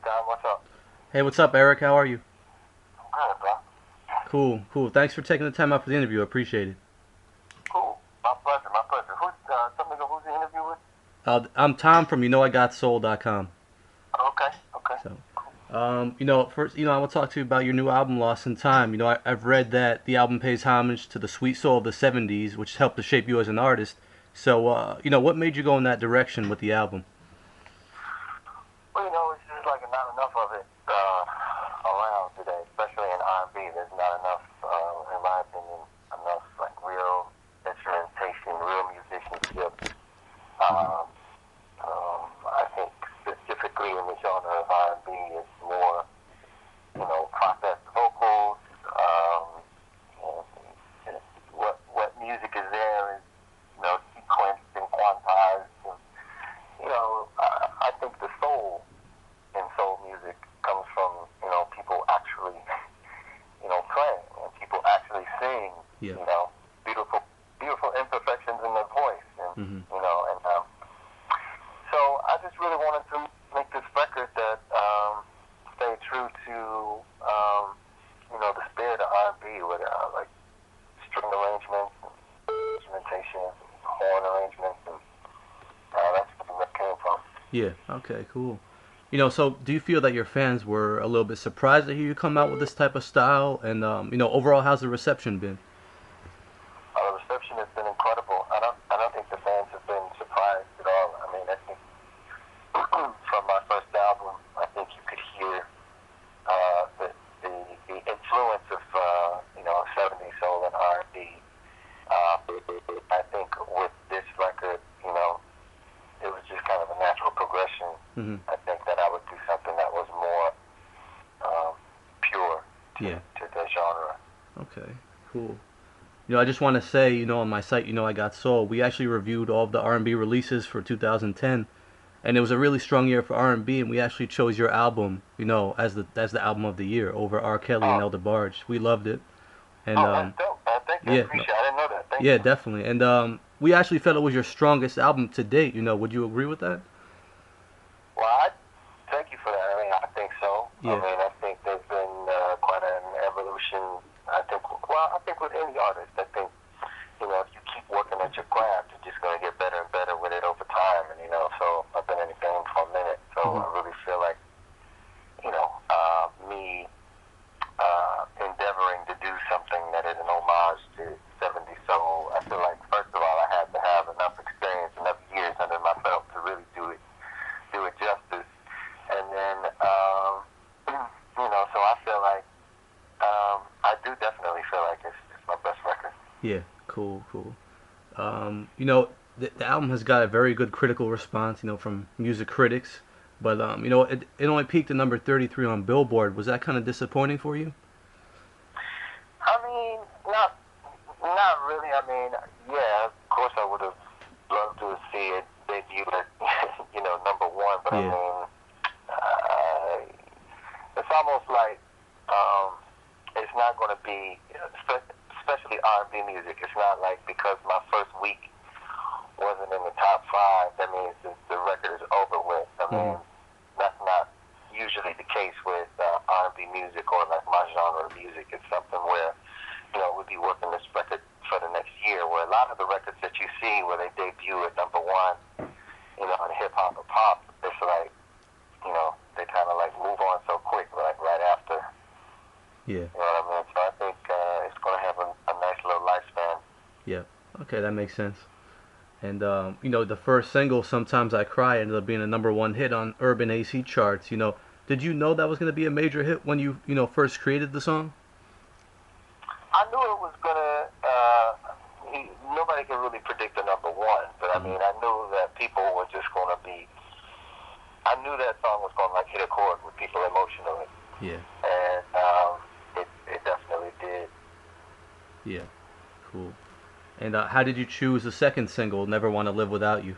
John, what's up? Hey, what's up, Eric? How are you? I'm good, bro. Cool, cool. Thanks for taking the time out for the interview. I appreciate it. Cool. My pleasure, my pleasure. Who's the interview with? I'm Tom from YouKnowIGotSoul.com. Okay, okay. So, Cool. first, I want to talk to you about your new album, Lost in Time. I've read that the album pays homage to the sweet soul of the '70s, which helped to shape you as an artist. So, what made you go in that direction with the album? Well, it's just like not enough of it around today, especially in R&B. There's not enough, in my opinion, enough like real instrumentation, real musicianship. Hmm. Um, I think specifically in the genre of R&B, it's more, processed vocals. And what music is there is, sequenced and quantized. And, I think the soul in soul music comes from, people actually, playing and people actually sing, Yeah. beautiful, beautiful imperfections in their voice. And, Hmm. so I just really wanted to make this record that stayed true to, the spirit of R&B with like string arrangements, and instrumentation, horn arrangements, and that's where that came from. Yeah. Okay. Cool. So do you feel that your fans were a little bit surprised to hear you come out with this type of style? And overall, how's the reception been? The reception has been incredible. I don't think the fans have been surprised at all. I mean, I think from my first album, I think you could hear the, the the influence of 70s soul and R&B. I think with this record, it was just kind of a natural progression. Hmm. I think that I would do something that was more pure Yeah. to the genre. Okay. Cool. I just want to say, on my site, I Got Soul, we actually reviewed all of the R&B releases for 2010, and it was a really strong year for R&B, and we actually chose your album, as the album of the year over R. Kelly and Oh, El DeBarge. We loved it, and oh, that's dope. Thank you. I yeah, no, appreciate it. I didn't know that. Thank yeah, you. definitely, and we actually felt it was your strongest album to date. Would you agree with that? Well, I thank you for that. I mean, I think so. I Yeah. mean, I think there's been quite an evolution. I think with any artist, I think, if you keep working at your craft, you're just going to get better and better with it over time. And, so I've been in the game for a minute. So Hmm. I really feel like, me endeavoring to do something that is an homage to 70s soul, I feel like, first of all, I had to have enough experience, enough years under my belt to really do it justice. And then, so I feel like I do definitely feel like it's my best record. Yeah. Cool. Cool. The album has got a very good critical response, from music critics. But it only peaked at number 33 on Billboard. Was that kind of disappointing for you? I mean, not really. I mean, yeah, of course I would have loved to see it debut at number one. But I Yeah. mean, it's almost like it's not going to be, especially R&B music. It's not like because my first week wasn't in the top five, that means the record is over with. I Hmm. mean, that's not usually the case with R&B music or like my genre of music. It's something where, we'll be working this record for the next year, where a lot of the records that you see where they debut at number one, in hip hop or pop, it's like, they kind of like move on so quick, like right after. Yeah. You know what I mean? So I think it's going to have a nice little lifespan. Yeah. Okay, that makes sense. And the first single, "Sometimes I Cry," ended up being a number one hit on urban AC charts. Did you know that was going to be a major hit when you first created the song? I knew it was gonna. Nobody can really predict the number one, but I Hmm. mean, I knew that people were just gonna be. I knew that song was gonna like hit a chord with people emotionally, Yeah. and it definitely did. Yeah. Cool. And how did you choose the second single, "Never Want to Live Without You"?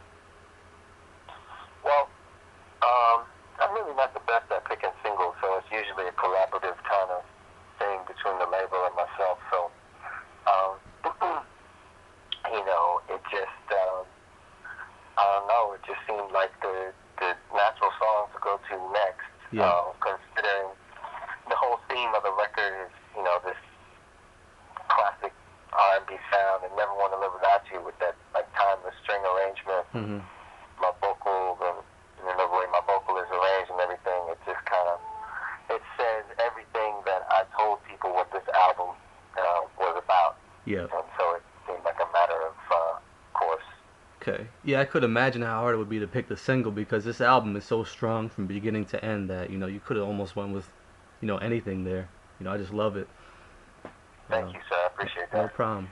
Well, I'm really not the best at picking singles, so it's usually a collaborative kind of thing between the label and myself. So, um, it just, I don't know, it just seemed like the natural song to go to next. Yeah. Considering the whole theme of the record is, this classic R&B sound, and Never Want to Live Without You with that like timeless string arrangement, Mm-hmm. my vocals, and the way my vocal is arranged and everything. It just kind of it says everything that I told people what this album was about. Yeah. And so it seemed like a matter of course. Okay. Yeah, I could imagine how hard it would be to pick the single because this album is so strong from beginning to end that you could have almost went with anything there. I just love it. Thank you, sir. I appreciate that. No problem.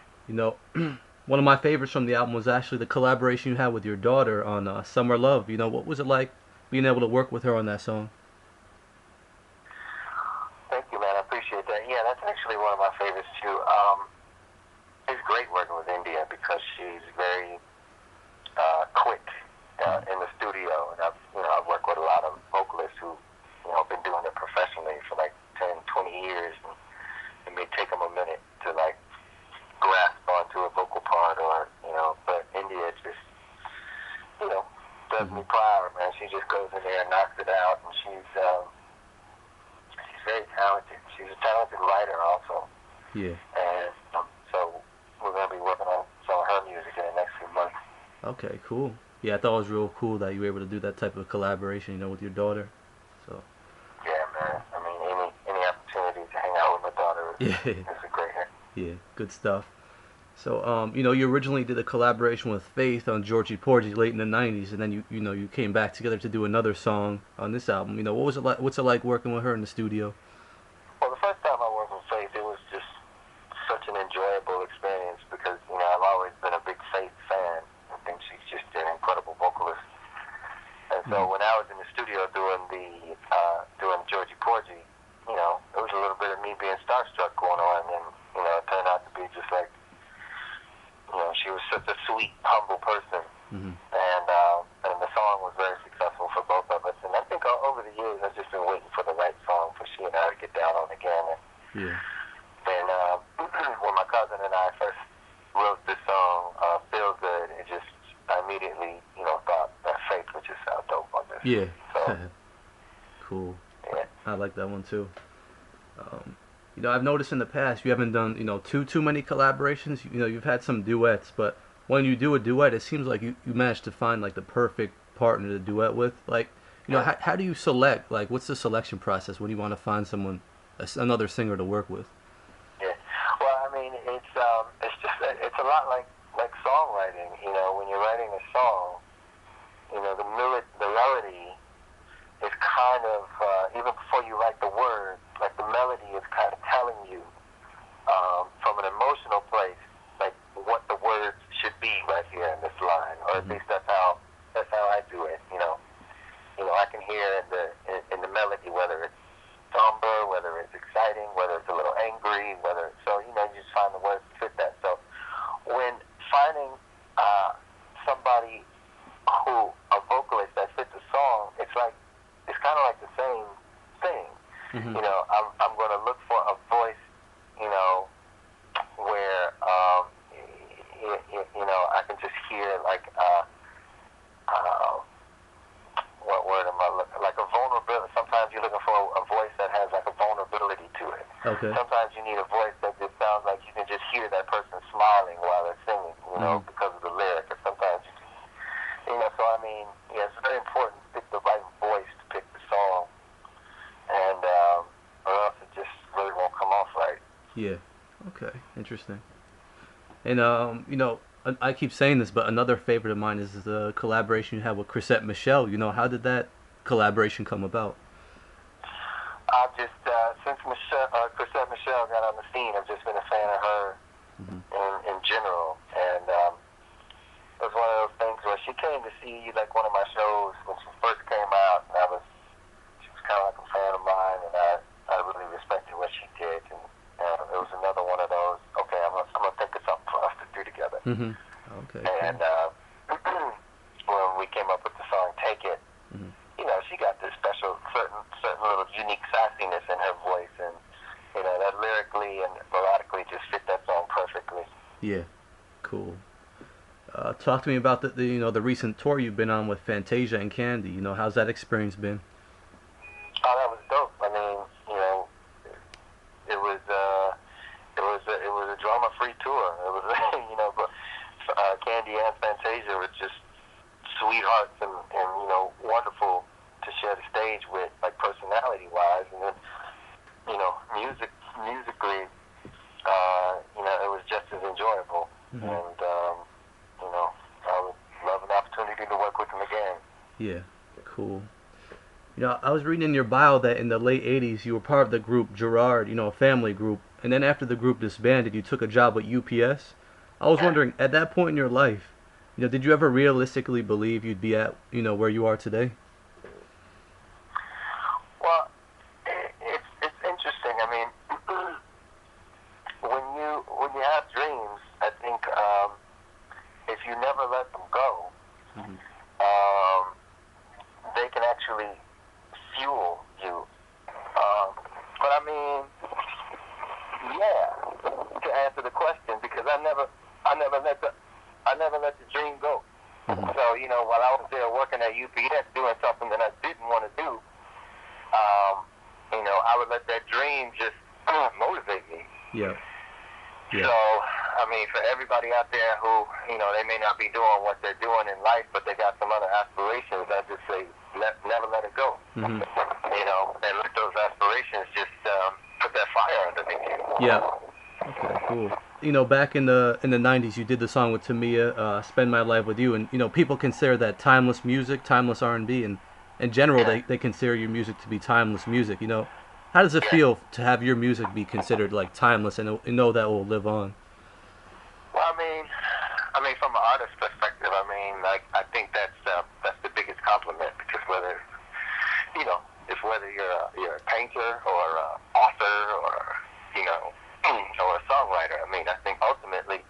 One of my favorites from the album was actually the collaboration you had with your daughter on Summer Love. What was it like being able to work with her on that song? Thank you, man. I appreciate that. Yeah, that's actually one of my favorites too. It's great working with India because she's very quick in the studio, and I've worked with a lot of vocalists who been doing it professionally for like 10, 20 years, and it may take them a minute to like grasp onto a vocal part, or but India just does me proud, man. She just goes in there and knocks it out, and she's very talented. She's a talented writer also. Yeah. And so we're gonna be working on some of her music in the next few months. Okay, cool. Yeah, I thought it was real cool that you were able to do that type of collaboration, with your daughter. So. Yeah, man. I mean, any opportunity to hang out with my daughter is a great hit. Yeah, good stuff. So, you originally did a collaboration with Faith on Georgie Porgy late in the '90s, and then you came back together to do another song on this album. What was it like? What's it like working with her in the studio? Well, the first time I worked with Faith, it was just such an enjoyable experience because I've always been a big Faith fan. I think she's just an incredible vocalist. And so when I was in the studio doing Georgie Porgy, it was a little bit of me being starstruck going on, and it turned out to be just like. She was such a sweet, humble person, and the song was very successful for both of us. And I think over the years, I've just been waiting for the right song for she and I to get down on again. And when my cousin and I first wrote this song, "Feel Good," I immediately, thought that Faith would just sound dope on this. Yeah. So, cool. Yeah. I like that one too. I've noticed in the past you haven't done, too many collaborations. You've had some duets, but when you do a duet, it seems like you manage to find like the perfect partner to duet with. Like, how do you select? Like, what's the selection process when you want to find someone, another singer to work with? Yeah. Well, I mean, it's a lot like songwriting. When you're writing a song, the melody is kind of even before you write the words, like the melody is kind of telling you from an emotional place, like what the words should be right here in this line, or at least that's how I do it. I can hear in the melody whether it's somber, whether it's exciting, whether it's a little angry, you just find the words to fit that. So when finding somebody a vocalist that fits a song, it's kind of like the same thing. I'm going to look for a voice, where, I can just hear what word am I looking, like a vulnerability. Sometimes you're looking for a voice that has like a vulnerability to it. Okay. Sometimes you need a voice that just sounds like you can just hear that person smiling while they're singing, because of the lyric. Or sometimes so I mean, it's very important to pick the right voice to pick the song, and or else it just really won't come off right. Yeah. Okay. Interesting. And I keep saying this, but another favorite of mine is the collaboration you had with Chrisette Michele. How did that collaboration come about? I've just since Chrisette Michele got on the scene, I've just been a fan of her in general, and it was one of those things where she came to see like one of my shows when she first came out, and she was kind of like a fan of mine, and I really respected what she did, and it was another one of those. Okay, I'm gonna think of something for us to do together. Okay. And when we came up with the song "Take It," she got this special, certain little unique sassiness in her voice, and that lyrically and melodically just fit that song perfectly. Yeah. Cool. Talk to me about the recent tour you've been on with Fantasia and Candy. How's that experience been? Oh, free tour. It was, but Candy and Fantasia were just sweethearts and wonderful to share the stage with, like personality-wise, and then musically, it was just as enjoyable. And I would love an opportunity to work with them again. Yeah, cool. I was reading in your bio that in the late 80s you were part of the group Gerard, a family group, and then after the group disbanded, you took a job with UPS. I was wondering, at that point in your life, did you ever realistically believe you'd be at, where you are today? Well, it's interesting. I mean, when you have dreams, I think if you never let them go, they can actually fuel you. But I mean, to answer the question, because I never let the dream go. So while I was there working at UPS doing something that I didn't want to do, I would let that dream just motivate me. Yeah. So, I mean, for everybody out there who, they may not be doing what they're doing in life, but they got some other aspirations, I just say, never let it go. And let those aspirations just put that fire underneath you. Yeah. Okay, cool. Back in the 90s, you did the song with Tamia, "Spend My Life with You," and people consider that timeless music, timeless R&B, and in general, they consider your music to be timeless music. How does it feel to have your music be considered like timeless and know that will live on? Well, I mean, from an artist's perspective, I think that's the biggest compliment, because whether you're a painter or an author or or a songwriter, I think ultimately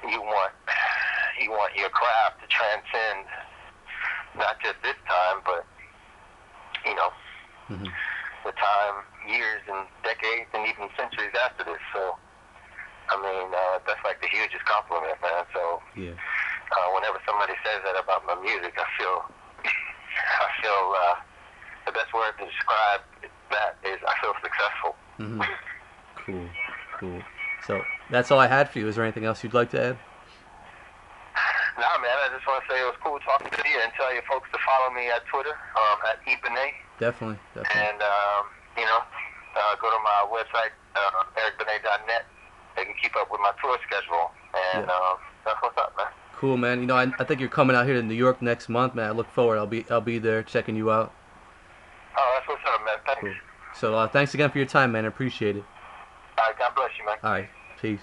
you want your craft to transcend not just this time, but the time, years and decades and even centuries after this. So that's like the hugest compliment, man. So whenever somebody says that about my music, I feel the best word to describe that is I feel successful. Cool. So that's all I had for you. Is there anything else you'd like to add? Nah, man, I just want to say it was cool talking to you, and tell you folks to follow me at Twitter, at Benet. Definitely. And, go to my website, ericbenet.net. They can keep up with my tour schedule. And that's what's up, man. Cool, man. I think you're coming out here to New York next month, man. I look forward. I'll be there checking you out. Oh, that's what's up, man. Thanks. Cool. So thanks again for your time, man. I appreciate it. All right, God bless you, man. All right, peace.